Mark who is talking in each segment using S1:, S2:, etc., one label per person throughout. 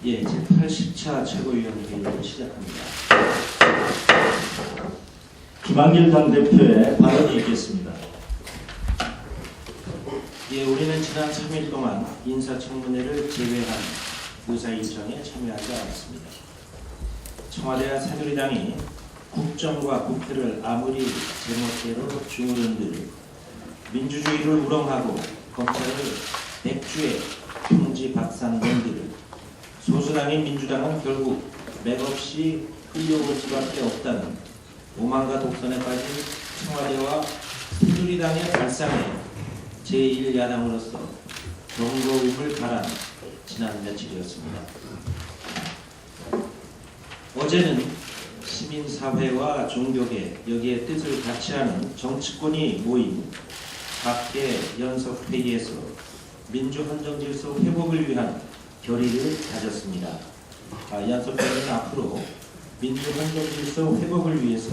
S1: 예, 제80차 최고위원회의를 시작합니다.
S2: 김한길 당대표의 발언이 있겠습니다.
S1: 예, 우리는 지난 3일 동안 인사청문회를 제외한 의사일정에 참여하지 않았습니다. 청와대와 새누리당이 국정과 국회를 아무리 제멋대로 주무른들 민주주의를 우롱하고 검찰을 백주에 통지박산된들 소수당인 민주당은 결국 맥없이 끌려올 수밖에 없다는 오만과 독선에 빠진 청와대와 새누리당의 발상에 제1야당으로서 경고음을 발한 지난 며칠이었습니다. 어제는 시민사회와 종교계 여기에 뜻을 같이 하는 정치권이 모인 각계 연석회의에서 민주헌정질서 회복을 위한 결의를 가졌습니다. 연석회의는 앞으로 민주헌정질서 회복을 위해서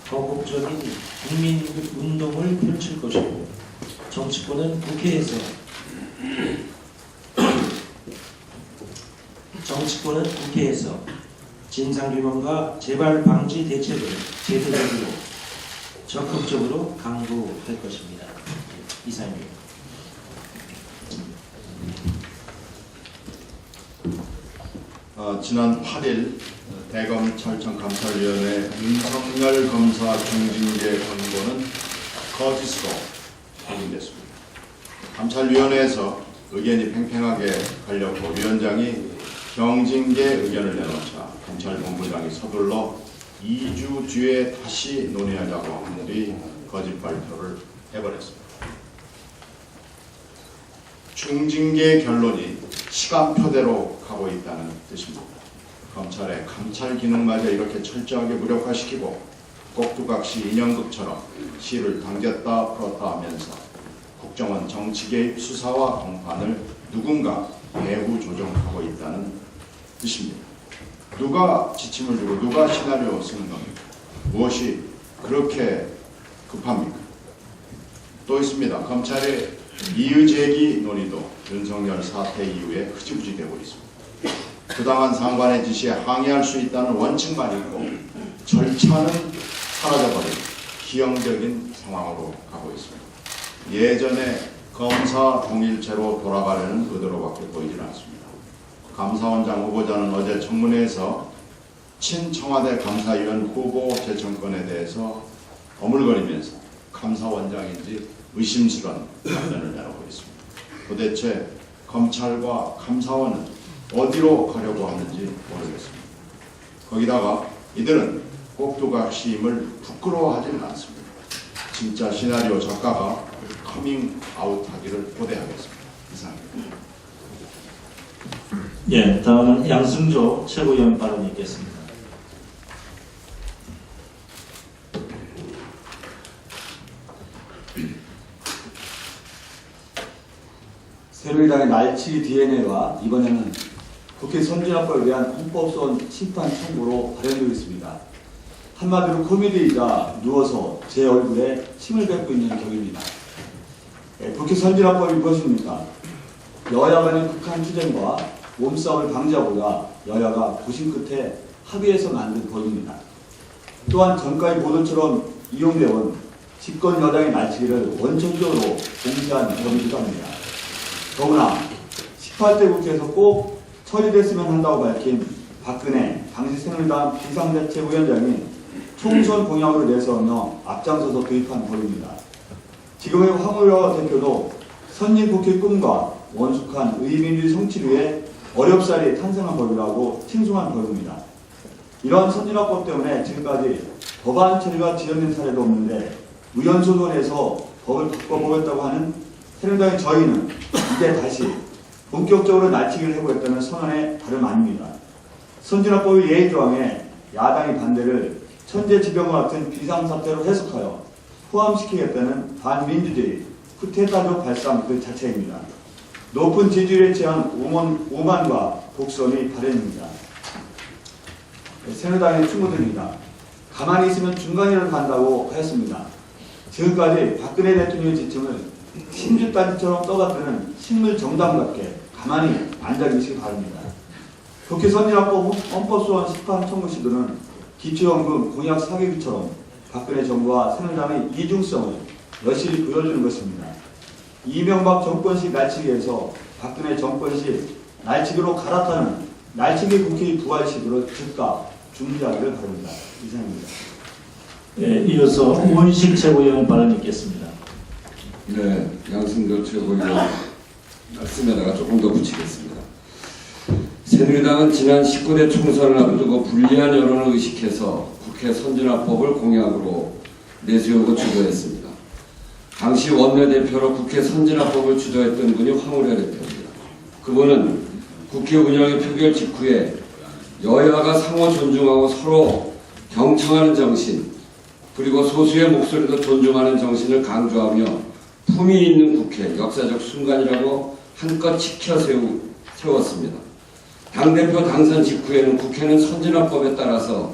S1: 거국적인 국민운동을 펼칠 것이고 정치권은 국회에서 진상규명과 재발방지 대책을 제도적으로 적극적으로 강구할 것입니다. 이상입니다.
S3: 지난 8일 대검찰청감찰위원회 윤석열 검사 중징계 권고는 거짓으로 확인됐습니다. 감찰위원회에서 의견이 팽팽하게 갈렸고 위원장이 경징계 의견을 내놓자 감찰본부장이 서둘러 2주 뒤에 다시 논의하자고 한 뒤 거짓 발표를 해버렸습니다. 중징계 결론이 시간표대로 가고 있다는 뜻입니다. 검찰의 감찰 기능마저 이렇게 철저하게 무력화시키고 꼭두각시 인형극처럼 시를 당겼다 풀었다 하면서 국정원 정치 개입 수사와 공판을 누군가 내부 조정하고 있다는 뜻입니다. 누가 지침을 주고 누가 시나리오 쓰는 겁니까? 무엇이 그렇게 급합니까? 또 있습니다. 검찰의 이의제기 논의도 윤석열 사태 이후에 흐지부지 되고 있습니다. 부당한 상관의 지시에 항의할 수 있다는 원칙만 있고 절차는 사라져버린 기형적인 상황으로 가고 있습니다. 예전에 검사 동일체로 돌아가려는 의도로밖에 보이질 않습니다. 감사원장 후보자는 어제 청문회에서 친청와대 감사위원 후보 재청권에 대해서 어물거리면서 감사원장인지 의심스러운 답변을 내놓고 있습니다. 도대체 검찰과 감사원은 어디로 가려고 하는지 모르겠습니다. 거기다가 이들은 꼭두각시임을 부끄러워하지는 않습니다. 진짜 시나리오 작가가 커밍 아웃하기를 고대하겠습니다. 이상입니다.
S2: 예, 다음은 양승조 최고위원 발언이 있겠습니다.
S4: 새누리당의 날치기 DNA와 이번에는 국회 선진화법에 대한 헌법소원 심판 청구로 발현되고 있습니다. 한마디로 코미디이자 누워서 제 얼굴에 침을 뱉고 있는 격입니다. 국회 선진화법이 무엇입니까? 여야 간의 극한 투쟁과 몸싸움을 방지하고자 여야가 고심 끝에 합의해서 만든 법입니다. 또한 전까지 보도처럼 이용되어 집권 여당의 날치기를 원천적으로 공시한 법이기도 합니다. 더구나 18대 국회에서 꼭 처리됐으면 한다고 밝힌 박근혜 당시 새누리당 비상대책위원장이 총선 공약으로 내세우며 앞장서서 도입한 법입니다. 지금의 황우여 대표도 선진국회 꿈과 원숙한 의민주의 성취를 위해 어렵사리 탄생한 법이라고 칭송한 법입니다. 이러한 선진화법 때문에 지금까지 법안 처리가 지연된 사례도 없는데 의원소선에서 법을 바꿔보겠다고 하는 새누리당의 저희는 이제 다시 본격적으로 날치기를 해보겠다는 선언의 다름 아닙니다. 선진화법의 예의조항에 야당의 반대를 천재지변과 같은 비상사태로 해석하여 포함시키겠다는 반민주주의 쿠데타적 발상 그 자체입니다. 높은 지지율에 취한 오만과 독선의 발현입니다. 새누리당의 충고드립니다. 가만히 있으면 중간이라도 간다고 하였습니다. 지금까지 박근혜 대통령의 지침을 신주단지처럼 떠받드는 식물 정당답게 가만히 앉아 계시기 바랍니다. 국회 선진화법 헌법소원 심판 청구 시도는 기초연금 공약 사개기처럼 박근혜 정부와 새누리당의 이중성을 여실히 보여주는 것입니다. 이명박 정권식 날치기에서 박근혜 정권식 날치기로 갈아타는 날치기 국회의 부활식으로 즉각 중지하기를 바랍니다. 이상입니다.
S2: 예, 이어서 원식 최고위원 발언 있겠습니다.
S5: 네, 양승조 최고위원 말씀에다가 조금 더 붙이겠습니다. 새누리당은 지난 19대 총선을 앞두고 불리한 여론을 의식해서 국회 선진화법을 공약으로 내세우고 주도했습니다. 당시 원내대표로 국회 선진화법을 주도했던 분이 황우려 대표입니다. 그분은 국회 운영의 표결 직후에 여야가 상호 존중하고 서로 경청하는 정신, 그리고 소수의 목소리도 존중하는 정신을 강조하며 품위 있는 국회, 역사적 순간이라고 한껏 치켜 세웠습니다. 당대표 당선 직후에는 국회는 선진화법에 따라서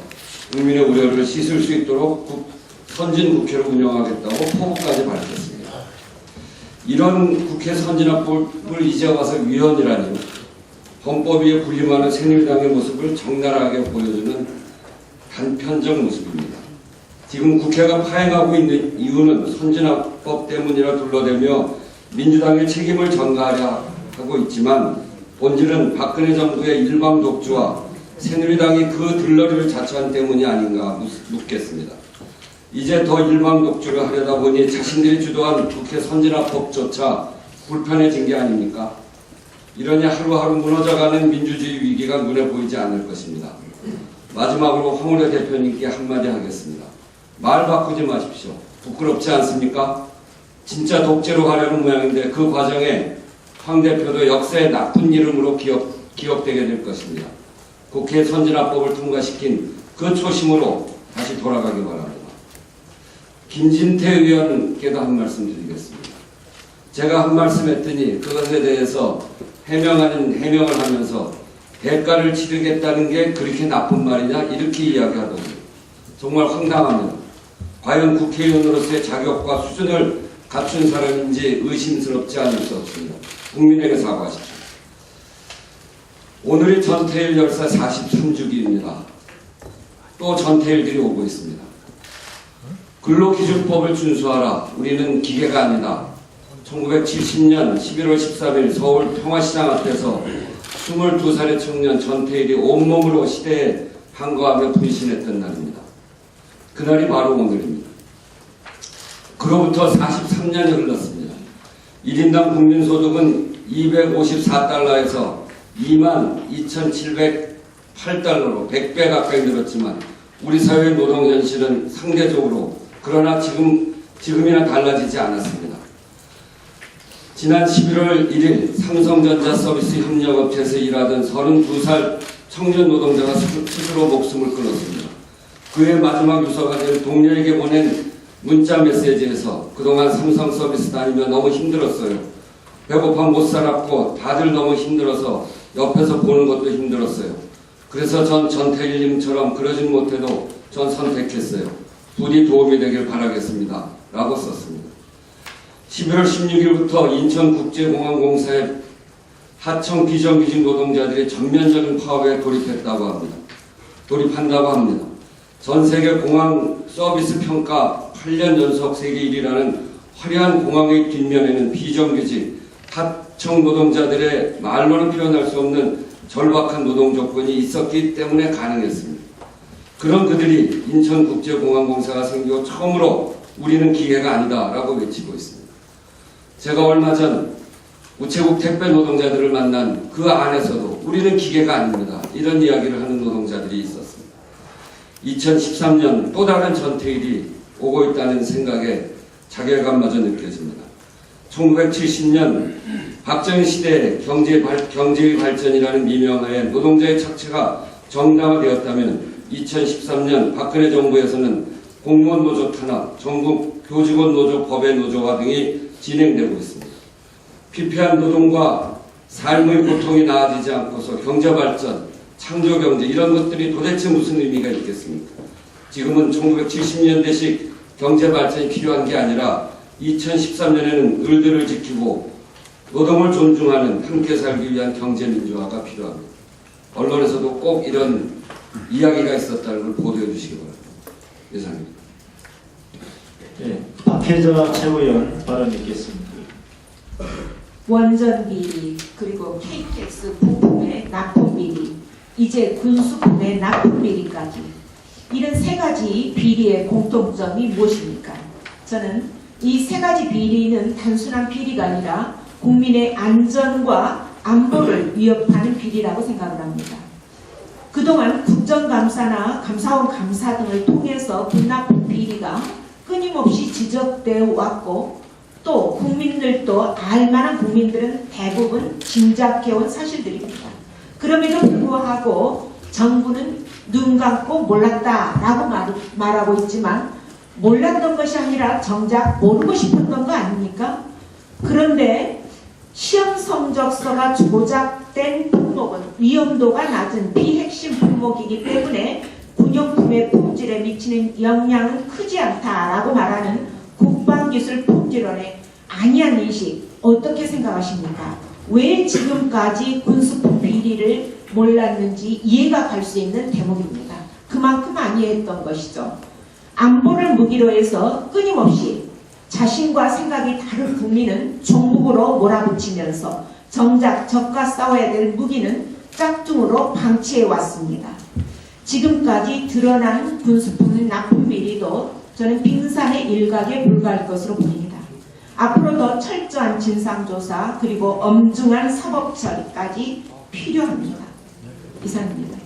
S5: 국민의 우려를 씻을 수 있도록 선진 국회를 운영하겠다고 포부까지 밝혔습니다. 이런 국회 선진화법을 이제 와서 위헌이라니 헌법 위에 군림하는 새누리당의 모습을 적나라하게 보여주는 단편적 모습입니다. 지금 국회가 파행하고 있는 이유는 선진화법 때문이라 둘러대며 민주당의 책임을 전가하려 하고 있지만 본질은 박근혜 정부의 일방 독주와 새누리당이 그 들러리를 자처한 때문이 아닌가 묻겠습니다. 이제 더 일방 독주를 하려다 보니 자신들이 주도한 국회 선진화법조차 불편해진 게 아닙니까? 이러니 하루하루 무너져가는 민주주의 위기가 눈에 보이지 않을 것입니다. 마지막으로 황우려 대표님께 한마디 하겠습니다. 말 바꾸지 마십시오. 부끄럽지 않습니까? 진짜 독재로 가려는 모양인데 그 과정에 황 대표도 역사의 나쁜 이름으로 기억되게 될 것입니다. 국회 선진화법을 통과시킨 그 초심으로 다시 돌아가기 바랍니다. 김진태 의원께도 한 말씀 드리겠습니다. 제가 한 말씀 했더니 그것에 대해서 해명을 하면서 대가를 치르겠다는 게 그렇게 나쁜 말이냐 이렇게 이야기하더군요. 정말 황당합니다. 과연 국회의원으로서의 자격과 수준을 갖춘 사람인지 의심스럽지 않을 수 없습니다. 국민에게 사과하십시오. 오늘이 전태일 열사 43주기입니다. 또 전태일들이 오고 있습니다. 근로기준법을 준수하라. 우리는 기계가 아니다. 1970년 11월 13일 서울 평화시장 앞에서 22살의 청년 전태일이 온몸으로 시대에 항거하며 분신했던 날입니다. 그날이 바로 오늘입니다. 그로부터 43년이 흘렀습니다. 1인당 국민소득은 254달러에서 22,708달러로 100배 가까이 늘었지만 우리 사회의 노동 현실은 상대적으로 그러나 지금이나 달라지지 않았습니다. 지난 11월 1일 삼성전자 서비스 협력업체에서 일하던 32살 청년 노동자가 스스로 목숨을 끊었습니다. 그의 마지막 유서가 된 동료에게 보낸 문자 메시지에서 그동안 삼성 서비스 다니며 너무 힘들었어요. 배고파 못 살았고 다들 너무 힘들어서 옆에서 보는 것도 힘들었어요. 그래서 전 전태일님처럼 그러진 못해도 전 선택했어요. 부디 도움이 되길 바라겠습니다. 라고 썼습니다. 11월 16일부터 인천국제공항공사의 하청 비정규직 노동자들이 전면적인 파업에 돌입한다고 합니다. 전 세계 공항 서비스 평가 8년 연속 세계 1위라는 화려한 공항의 뒷면에는 비정규직 하청 노동자들의 말로는 표현할 수 없는 절박한 노동 조건이 있었기 때문에 가능했습니다. 그런 그들이 인천국제공항공사가 생기고 처음으로 우리는 기계가 아니다 라고 외치고 있습니다. 제가 얼마 전 우체국 택배 노동자들을 만난 그 안에서도 우리는 기계가 아닙니다. 이런 이야기를 하는 노동자들이 있었습니다. 2013년 또 다른 전태일이 오고 있다는 생각에 자괴감마저 느껴집니다. 1970년 박정희 시대의 경제의 발전이라는 미명하에 노동자의 착취가 정당화되었다면 2013년 박근혜 정부에서는 공무원 노조 탄압, 전국 교직원 노조 법의 노조화 등이 진행되고 있습니다. 피폐한 노동과 삶의 고통이 나아지지 않고서 경제발전, 창조경제 이런 것들이 도대체 무슨 의미가 있겠습니까? 지금은 1970년대식 경제발전이 필요한 게 아니라 2013년에는 을들을 지키고 노동을 존중하는 함께 살기 위한 경제 민주화가 필요합니다. 언론에서도 꼭 이런 이야기가 있었다는 걸 보도해 주시기 바랍니다. 이상입니다.
S2: 예, 박혜자 최고위원 발언 있겠습니다.
S6: 원전 비리, 그리고 KTX 부품의 납품 비리, 이제 군수품의 납품 비리까지, 이런 세 가지 비리의 공통점이 무엇입니까? 저는 이 세 가지 비리는 단순한 비리가 아니라 국민의 안전과 안보를 위협하는 비리라고 생각을 합니다. 그동안 국정감사나 감사원 감사 등을 통해서 분납품 비리가 끊임없이 지적되어 왔고, 또 국민들도 알만한 국민들은 대부분 짐작해온 사실들입니다. 그럼에도 불구하고 정부는 눈 감고 몰랐다라고 말하고 있지만, 몰랐던 것이 아니라 정작 모르고 싶었던 거 아닙니까? 그런데 시험 성적서가 조작된 품목은 위험도가 낮은 비핵심 품목이기 때문에 군용품의 품질에 미치는 영향은 크지 않다라고 말하는 국방기술 품질원의 안이한 인식 어떻게 생각하십니까? 왜 지금까지 군수품 비리를 몰랐는지 이해가 갈 수 있는 대목입니다. 그만큼 안이했던 것이죠. 안보를 무기로 해서 끊임없이 자신과 생각이 다른 국민은 종북으로 몰아붙이면서 정작 적과 싸워야 될 무기는 짝퉁으로 방치해 왔습니다. 지금까지 드러난 군수품 납품 비리도 저는 빙산의 일각에 불과할 것으로 보입니다. 앞으로 더 철저한 진상조사 그리고 엄중한 사법 처리까지 필요합니다. 이상입니다.